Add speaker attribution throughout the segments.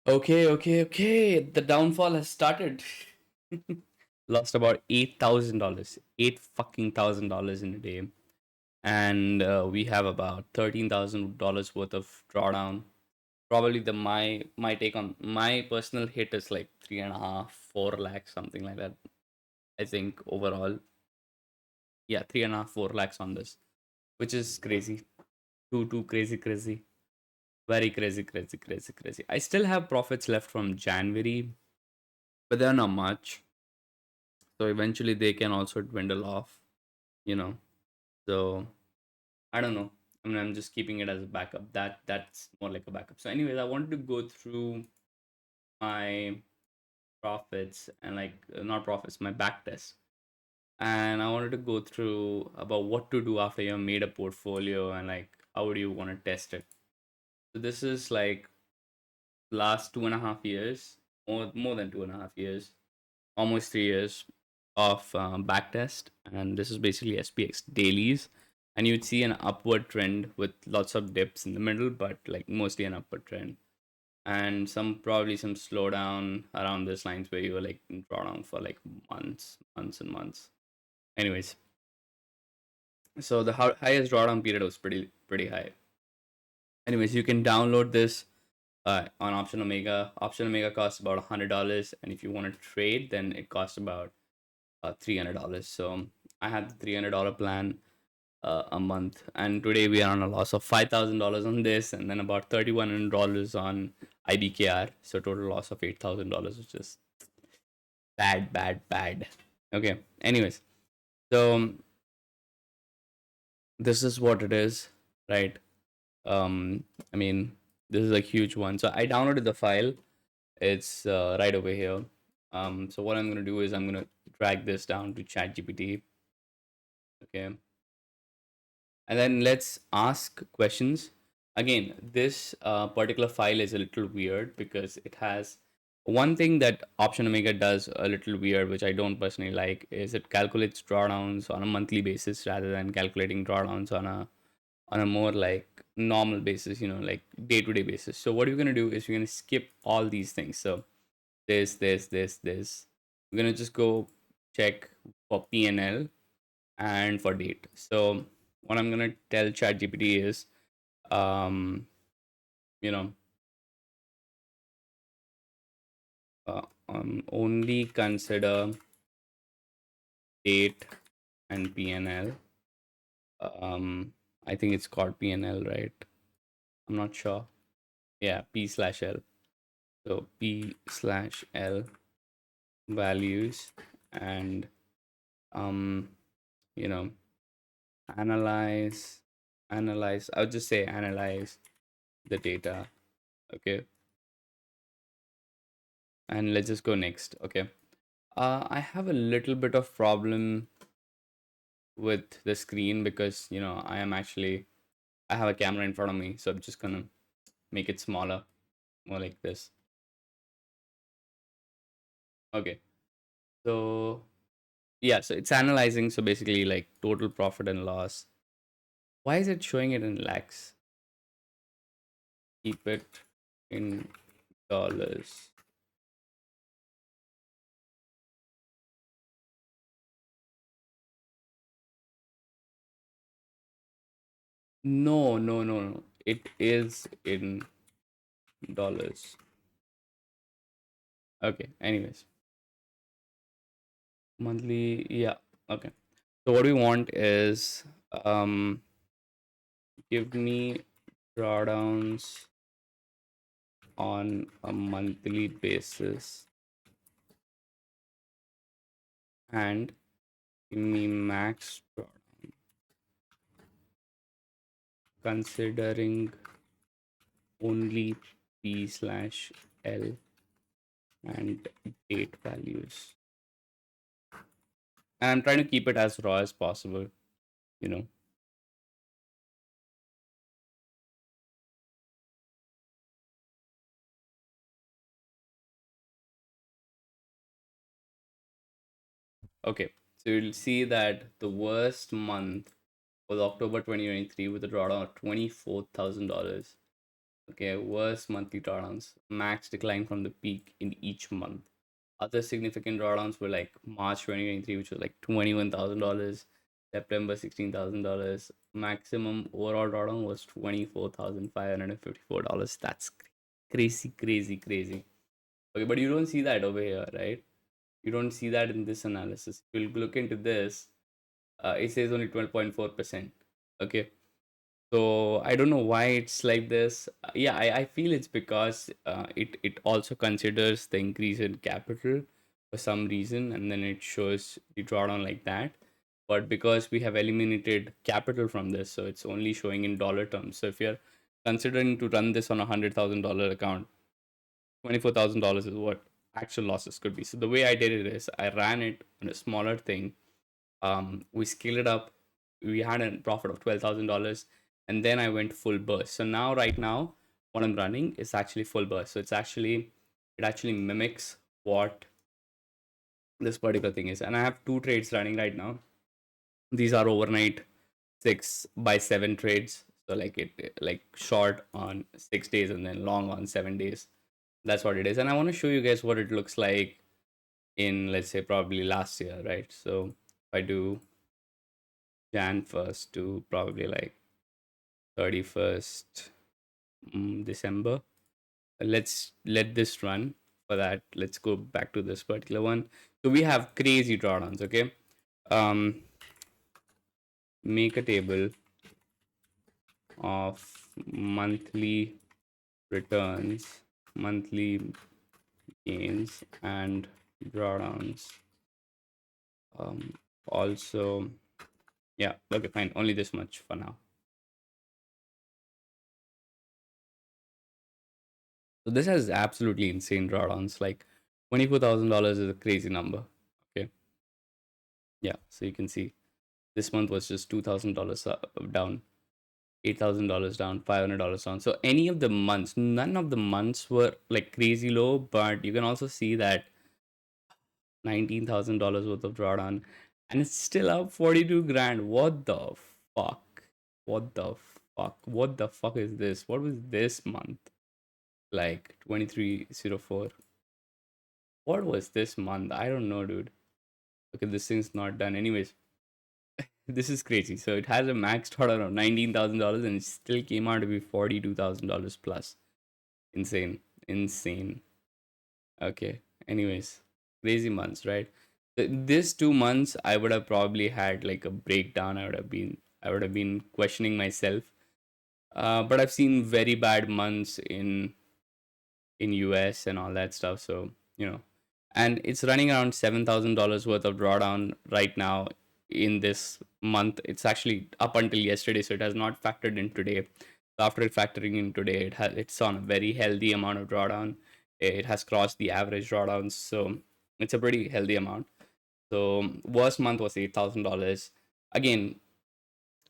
Speaker 1: Okay. The downfall has started. Lost about $8,000, $8 fucking thousand in a day, and we have about $13,000 worth of drawdown. Probably my take on my personal hit is like 3.5, 4 lakhs, something like that. I think overall, yeah, 3.5, 4 lakhs on this, which is crazy. Too crazy. Very crazy. I still have profits left from January, but they're not much. So eventually they can also dwindle off, you know. So I don't know. I mean, I'm just keeping it as a backup. That's more like a backup. So, anyways, I wanted to go through my profits and like not profits, my back test. And I wanted to go through about what to do after you've made a portfolio and like how would you want to test it. So this is like last 2.5 years, more than 2.5 years, almost 3 years of backtest, and this is basically SPX dailies. And you'd see an upward trend with lots of dips in the middle, but like mostly an upward trend, and probably some slowdown around this lines where you were like drawdown for like months and months. Anyways, so the highest drawdown period was pretty high. Anyways, you can download this on Option Omega. Option Omega costs about $100, and if you want to trade, then it costs about $300. So I had the $300 plan a month, and today we are on a loss of $5,000 on this, and then about $3,100 on IBKR. So total loss of $8,000, which is bad. Okay. Anyways, so this is what it is, right? I mean, this is a huge one. So I downloaded the file. It's right over here. So what I'm gonna do is I'm gonna drag this down to ChatGPT. Okay, and then let's ask questions. Again, this particular file is a little weird because it has one thing that Option Omega does a little weird, which I don't personally like, is it calculates drawdowns on a monthly basis rather than calculating drawdowns on a more like normal basis, like day to day basis. So what we're gonna do is we're gonna skip all these things. So this. We're gonna just go check for PNL and for date. So what I'm gonna tell ChatGPT is, um, you know, only consider date and PNL. I think it's called PNL, right? I'm not sure. Yeah, P/L. So P/L values and um, you know, analyze, analyze. I would just say analyze the data. Okay, and let's just go next. Okay. I have a little bit of problem with the screen because I have a camera in front of me, so I'm just gonna make it smaller, more like this. Okay, so yeah, so it's analyzing. So basically, like total profit and loss. Why is it showing it in lakhs? Keep it in dollars. No. It is in dollars. Okay. Anyways, monthly. Yeah. Okay. So what we want is give me drawdowns on a monthly basis and give me max drawdown considering only P/L and date values. And I'm trying to keep it as raw as possible, you know. Okay, so you'll see that the worst month was October 2023 with a drawdown of $24,000. Okay, worst monthly drawdowns. Max decline from the peak in each month. Other significant drawdowns were like March 2023, which was like $21,000, September $16,000. Maximum overall drawdown was $24,554. That's crazy, crazy, crazy. Okay, but you don't see that over here, right? You don't see that in this analysis. If you look into this, it says only 12.4%. Okay, so I don't know why it's like this. Yeah, I feel it's because it also considers the increase in capital for some reason, and then it shows the drawdown like that. But because we have eliminated capital from this, so it's only showing in dollar terms. So if you're considering to run this on $100,000 account, $24,000 is what actual losses could be. So the way I did it is I ran it on a smaller thing. We scaled it up. We had a profit of $12,000, and then I went full burst. So now, right now, what I'm running is actually full burst. So it actually mimics what this particular thing is. And I have two trades running right now. These are overnight 6 by 7 trades. So like short on 6 days and then long on 7 days. That's what it is. And I want to show you guys what it looks like in, let's say, probably last year, right? So if I do Jan 1st to probably like 31st December. Let's let this run. For that, let's go back to this particular one. So we have crazy drawdowns, okay? Um, make a table of monthly returns, monthly gains, and drawdowns. Also, yeah, okay, fine. Only this much for now. So this has absolutely insane drawdowns. Like $24,000 is a crazy number. Okay, yeah. So you can see this month was just $2,000 down, $8,000 down, $500 down. So any of the months, none of the months were like crazy low, but you can also see that $19,000 worth of drawdown, and it's still up 42 grand. What the fuck? What the fuck? What the fuck is this? What was this month? Like 2304. What was this month? I don't know, dude. Okay, this thing's not done. Anyways, this is crazy. So it has a max order of $19,000 and it still came out to be $42,000 plus. Insane. Insane. Okay. Anyways, crazy months, right? This 2 months, I would have probably had like a breakdown. I would have been questioning myself. But I've seen very bad months in US and all that stuff. So, you know, and it's running around $7,000 worth of drawdown right now in this month. It's actually up until yesterday, so it has not factored in today. So after factoring in today, it's on a very healthy amount of drawdown. It has crossed the average drawdowns, so it's a pretty healthy amount. So worst month was $8,000. Again,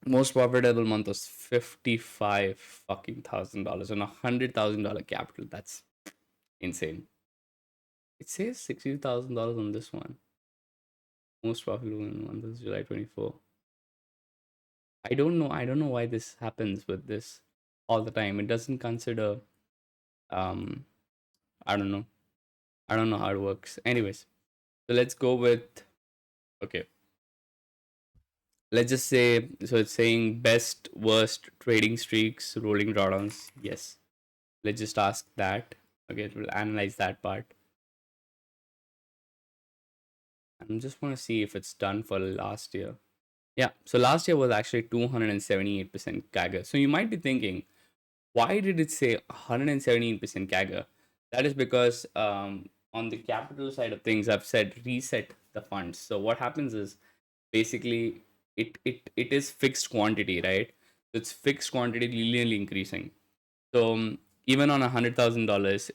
Speaker 1: most profitable month was 55 fucking $1,000 on $100,000 capital. That's insane. It says $60,000 on this one. Most profitable in month is July 24. I don't know. I don't know why this happens with this all the time. It doesn't consider. Um, I don't know. I don't know how it works. Anyways, so let's go with. Okay, let's just say. So it's saying best worst trading streaks, rolling drawdowns. Yes. Let's just ask that. Okay, it will analyze that part. I just want to see if it's done for last year. Yeah, so last year was actually 278% CAGR. So you might be thinking, why did it say 178% CAGR? That is because on the capital side of things, I've said reset the funds. So what happens is basically it is fixed quantity, right? So it's fixed quantity linearly increasing. So even on $100,000,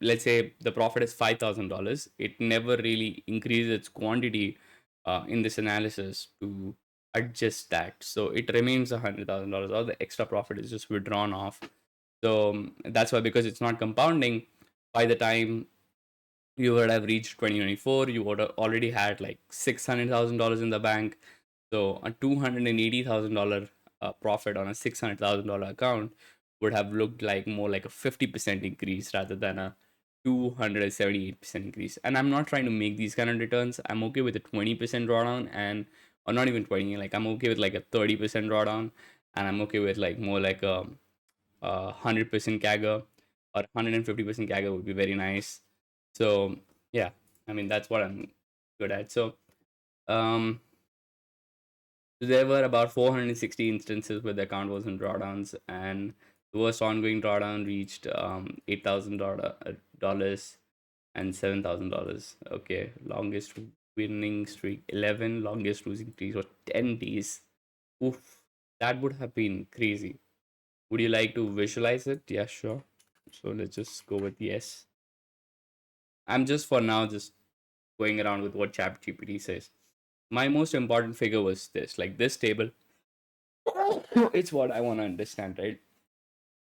Speaker 1: let's say the profit is $5,000, it never really increases its quantity in this analysis to adjust that. So it remains $100,000. All the extra profit is just withdrawn off. So that's why, because it's not compounding, by the time you would have reached 2024, you would have already had like $600,000 in the bank. So a $280,000 profit on a $600,000 account would have looked like more like a 50% increase rather than a 278% increase. And I'm not trying to make these kind of returns. I'm okay with a 20% drawdown, and or not even 20, like I'm okay with like a 30% drawdown, and I'm okay with like more like a 100% CAGR, or 150% CAGR would be very nice. So yeah, I mean that's what I'm good at. So um there were about 460 instances where the account was in drawdowns, and the worst ongoing drawdown reached $8,000 and $7,000. Okay, longest winning streak 11, longest losing streak was 10 days. Oof, that would have been crazy. Would you like to visualize it? Yeah, sure. So let's just go with yes. I'm just for now just going around with what ChatGPT says. My most important figure was this, like this table. It's what I want to understand, right?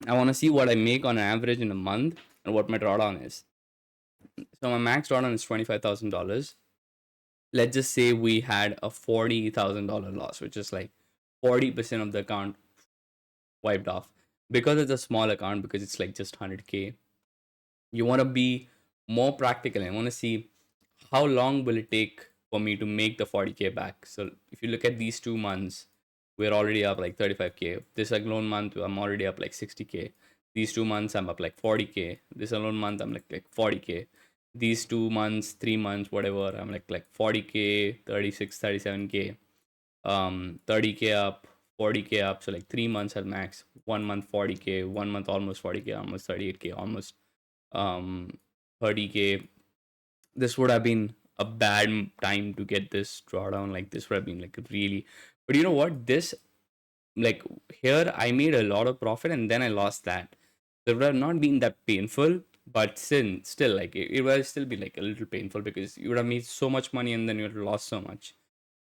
Speaker 1: I want to see what I make on average in a month and what my drawdown is. So my max drawdown is $25,000. Let's just say we had a $40,000 loss, which is like 40% of the account wiped off. Because it's a small account, because it's like just 100K, you want to be more practical. I want to see how long will it take for me to make the 40K back. So if you look at these 2 months, we're already up like 35K. This alone month, I'm already up like 60K. These 2 months, I'm up like 40K. This alone month, I'm like 40K. These 2 months, 3 months, whatever, I'm like 40K, 36, 37K, 30K up, 40K up. So like 3 months at max. 1 month 40K, 1 month almost 40K, almost 38K, almost um 30K. This would have been a bad time to get this drawdown. Like this would have been like really, but you know what, this, like, here I made a lot of profit and then I lost that. So it would have not been that painful, but still like it would still be like a little painful because you would have made so much money and then you would have lost so much.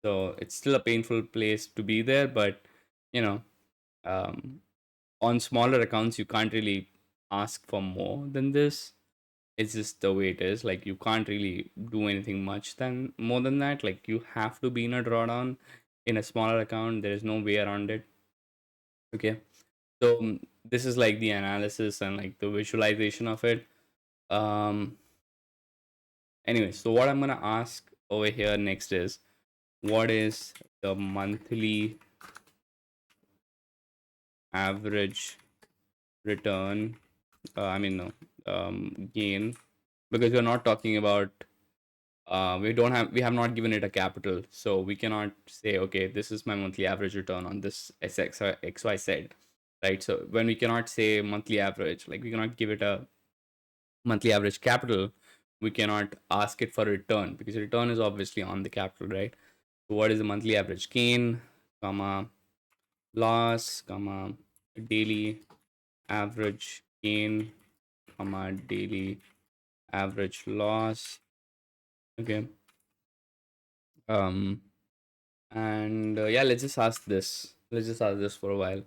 Speaker 1: So it's still a painful place to be there, but you know, um on smaller accounts you can't really ask for more than this. It's just the way it is. Like you can't really do anything much than more than that. Like you have to be in a drawdown in a smaller account. There is no way around it. Okay. So this is like the analysis and like the visualization of it. Um anyway, so what I'm gonna ask over here next is, what is the monthly average return, I mean no, gain, because we're not talking about, we have not given it a capital, so we cannot say okay, this is my monthly average return on this XYZ, right? So when we cannot say monthly average, like we cannot give it a monthly average capital, we cannot ask it for a return because return is obviously on the capital, right? So what is the monthly average gain, comma, loss, comma, daily average gain, comma, daily average loss. Okay. um and yeah, let's just ask this for a while.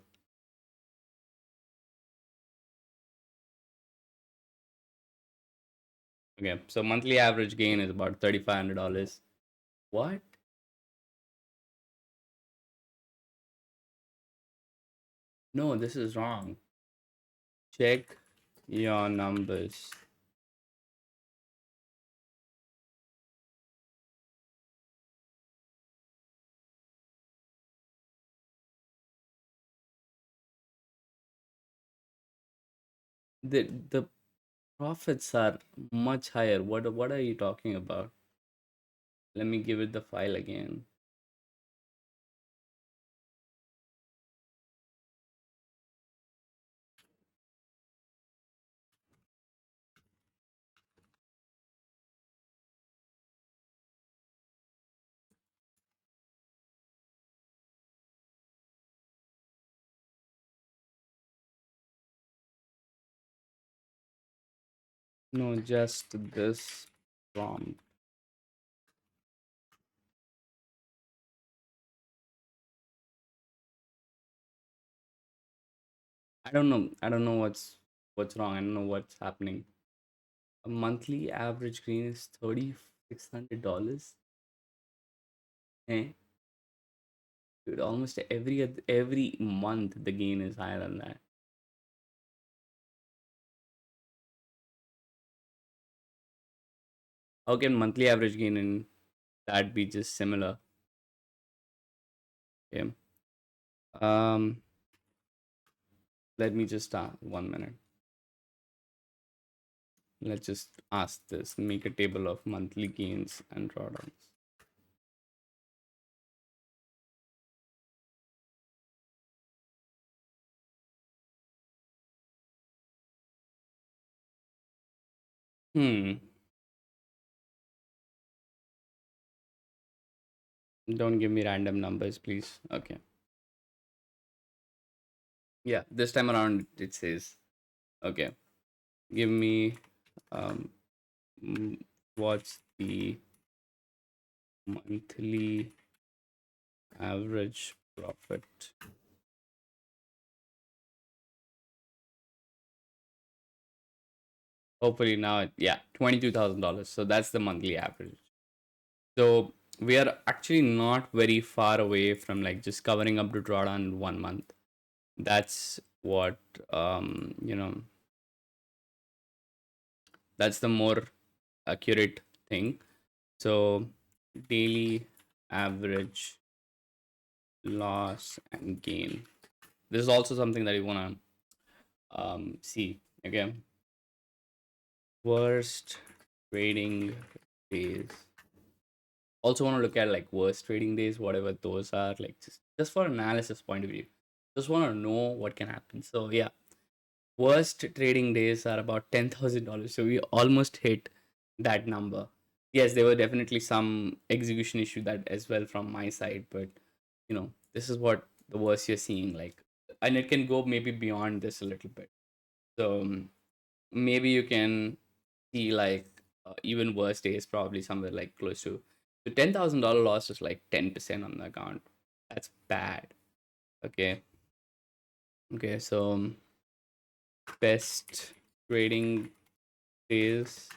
Speaker 1: Okay, so monthly average gain is about $3,500. What? No, this is wrong. Check your numbers. The profits are much higher. What are you talking about? Let me give it the file again. No, just this prompt. I don't know what's wrong. I don't know what's happening. A monthly average gain is $3,600. Eh? Dude, almost every month the gain is higher than that. How can monthly average gain in that be just similar? Okay. Um, Let me just start 1 minute. Let's just ask this. Make a table of monthly gains and drawdowns. Hmm. Don't give me random numbers, please. Okay. Yeah, this time around it says, okay, give me um what's the monthly average profit. Hopefully now, yeah, $22,000. So that's the monthly average. So we are actually not very far away from like just covering up the drawdown in 1 month. That's what you know. That's the more accurate thing. So daily average loss and gain. This is also something that you wanna see. Okay, worst trading days. Also want to look at like worst trading days, whatever those are, like just for analysis point of view. Just want to know what can happen. So yeah, worst trading days are about $10,000. So we almost hit that number. Yes, there were definitely some execution issue that as well from my side, but this is what the worst you're seeing, like, and it can go maybe beyond this a little bit. So maybe you can see like even worse days, probably somewhere like close to the $10,000 loss is like 10% on the account. That's bad. Okay. Okay. So best trading days,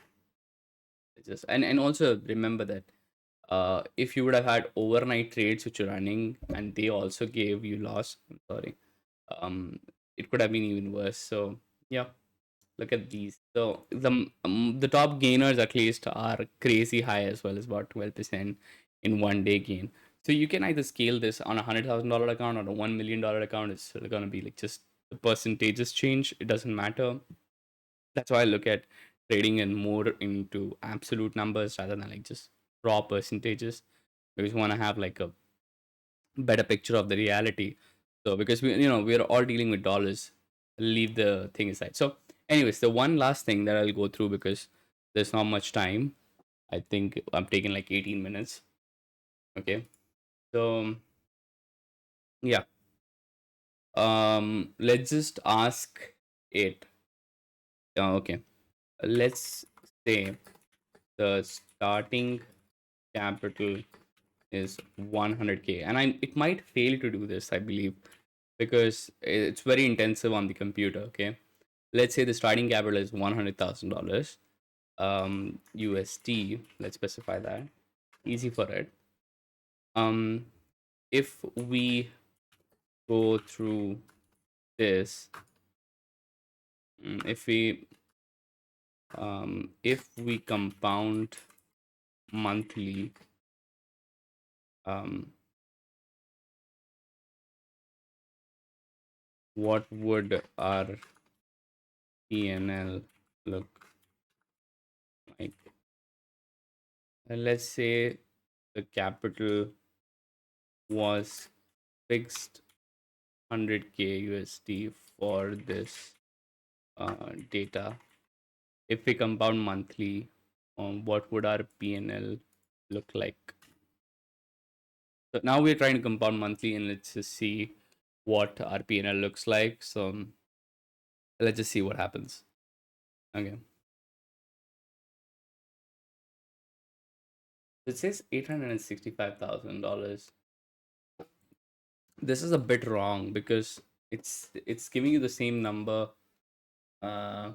Speaker 1: just and also remember that if you would have had overnight trades which are running and they also gave you loss, I'm sorry, um, it could have been even worse. So yeah, look at these. So the top gainers at least are crazy high as well, as about 12% in 1 day gain. So you can either scale this on $100,000 account or a $1 million account. It's still gonna be like just the percentages change. It doesn't matter. That's why I look at trading and more into absolute numbers rather than like just raw percentages, because we want to have like a better picture of the reality. So because we're all dealing with dollars, leave the thing aside. So anyways, the one last thing that I'll go through, because there's not much time. I think I'm taking like 18 minutes. Okay. So yeah. Let's just ask it. Okay. Let's say the starting capital is 100K, and it might fail to do this, I believe, because it's very intensive on the computer. Okay, let's say the starting capital is $100,000 USD. Let's specify that, easy for it. um if we go through this, if we compound monthly, um what would our PNL look like? And let's say the capital was fixed 100K USD for this data. If we compound monthly, what would our PNL look like? So now we're trying to compound monthly, and let's just see what our PNL looks like. So let's just see what happens. Okay. It says $865,000. This is a bit wrong because it's giving you the same number. Uh,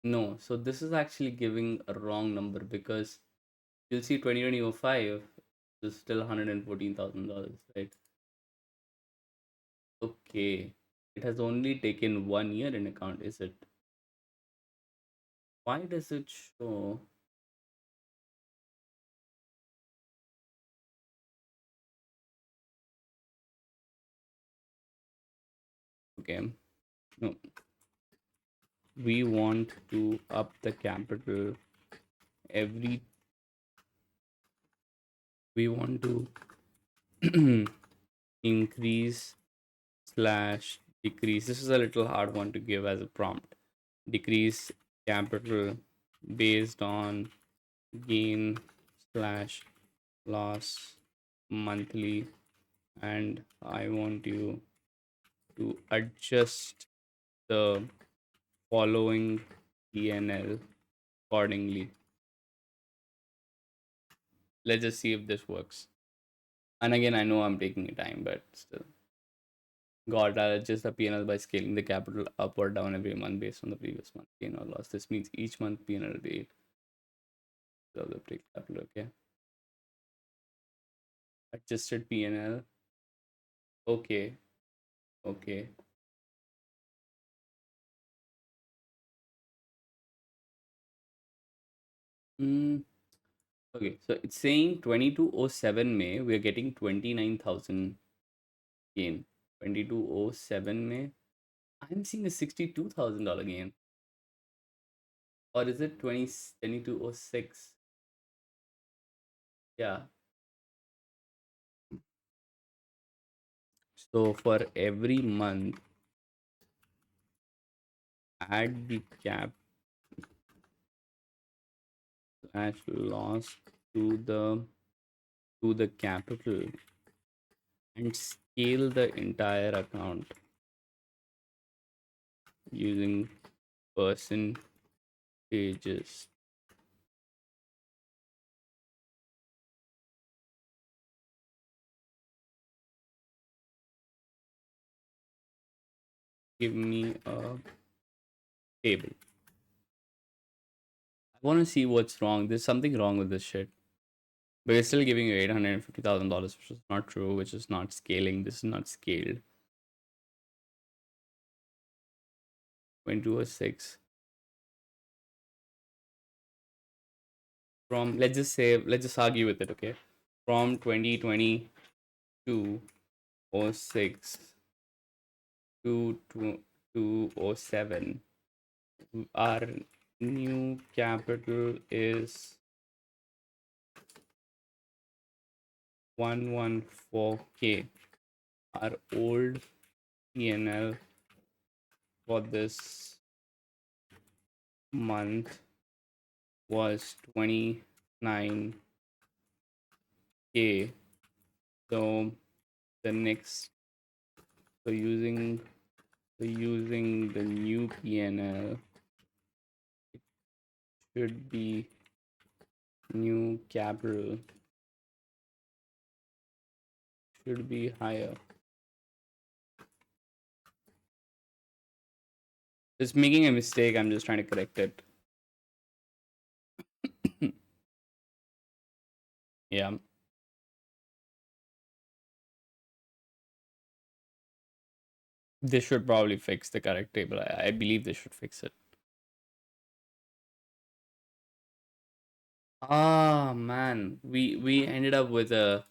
Speaker 1: no, so this is actually giving a wrong number, because you'll see 2025 is still $114,000, right? Okay, it has only taken 1 year in account, is it? Why does it show? Okay. No, we want to up the capital every. We want to increase slash decrease. This is a little hard one to give as a prompt. Decrease capital based on gain slash loss monthly, and I want you to adjust the following PNL accordingly. Let's just see if this works. And again, I know I'm taking time, but still. God, I'll adjust the PNL by scaling the capital up or down every month based on the previous month gain or loss. This means each month PNL rate of the capital. Okay. Adjusted PNL. Okay. Okay. Mm, okay. So it's saying 2207 May, we're getting 29,000 gain. 2207 May. I'm seeing a $62,000 gain. Or is it 2206? Yeah. So for every month, add the cap slash loss to the capital and scale the entire account using percentages. Give me a table. I want to see what's wrong. There's something wrong with this shit. But it's still giving you $850,000, which is not true, which is not scaling. This is not scaled. 2206. From, let's just argue with it, okay? From 2022 06 to 207, our new capital is 114K. Our old PNL for this month was 29K. So the next, so using the new PNL, it should be new capital should be higher. It's making a mistake. I'm just trying to correct it. Yeah. This should probably fix the correct table. I believe this should fix it. Ah, man. We ended up with a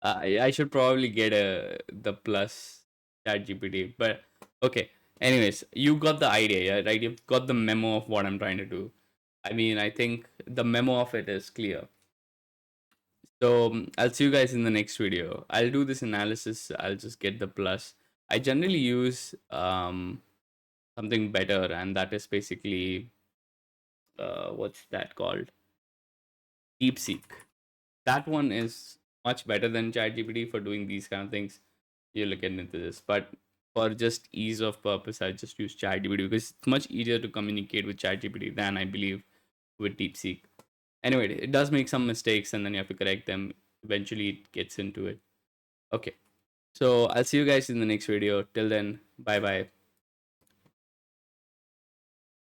Speaker 1: I should probably get the plus chat GPT, but okay. Anyways, you got the idea, yeah, right? You've got the memo of what I'm trying to do. I mean, I think the memo of it is clear. So I'll see you guys in the next video. I'll do this analysis. I'll just get the plus. I generally use something better, and that is basically what's that called? DeepSeek. That one is much better than ChatGPT for doing these kind of things. You're looking into this, but for just ease of purpose, I just use ChatGPT because it's much easier to communicate with ChatGPT than I believe with DeepSeek. Anyway, it does make some mistakes, and then you have to correct them. Eventually, it gets into it. Okay, so I'll see you guys in the next video. Till then, bye bye.